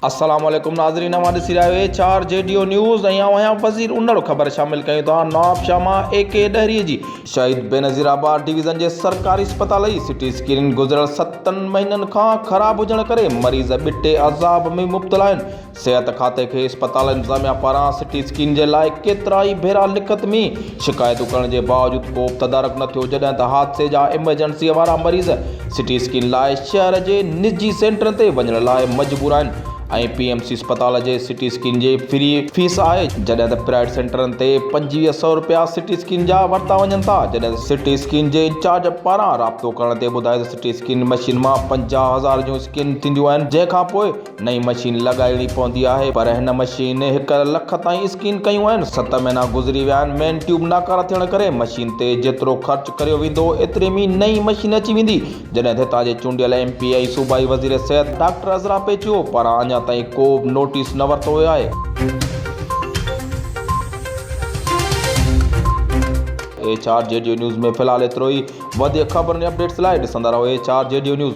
अस्सलाम वालेकुम नाज़रीन, हमारे सिराए 4 जेडीओ न्यूज़ आया वज़ीर उन्नड़ ख़बर शामिल कयूं था। नवाब शामा एके डहरी जी शहीद बेनज़ीराबाद डिवीज़न जे सरकारी अस्पताल जी सिटी स्कैन गुज़िरियल 7 महीननि खां ख़राब हुजण करे मरीज़ बिटे अज़ाब में मुब्तला आहिनि। सिहत खाते खे अस्पताल इंतज़ामिया पारां सिटी स्कैन जे लाइ केतिरा ई भेरा लिखत में शिकायतूं करण जे बावजूदि को बि तदारक न थियो, जॾहिं त हादसे जा इमरजेंसी वारा मरीज़ सिटी स्कैन लाइ शहर जे निजी सेंटरनि ते वञण लाइ मजबूर आहिनि। पीएमसी अस्पताल जे सिटी स्कैन जे फ्री फीस आहे, जॾहिं त प्राइवेट सेंटरनि ते 2500 रुपया सिटी स्कैन जा वरिता वञनि था। जॾहिं सिटी स्कैन जे इंचार्ज पारां राब्तो करण ते ॿुधायो त सिटी स्कैन मशीन मां 50,000 जूं स्कैन थींदियूं आहिनि, जंहिंखां पोइ नई मशीन लॻाइणी पवंदी आहे। पर हिन मशीन 1 लख ताईं स्कैन कयूं आहिनि। 7 महीना गुज़री विया आहिनि। मेन ट्यूब नाकारा थियण करे मशीन ते जेतिरो ख़र्च करियो वेंदो एतिरे में नई मशीन अची वेंदी। जॾहिं त हितां जे चूंडियल MP ऐं सूबाई वज़ीर सिहत डॉक्टर अज़रा पेचियो पारां अञा ताईं को बि नोटिस न वरितो वियो आहे। 4 जेडीओ न्यूज़ में फ़िलहाल एतिरो ई। वधीक ख़बरुनि ऐं अपडेट्स लाइ ॾिसंदा रहो 4 जेडीओ न्यूज़।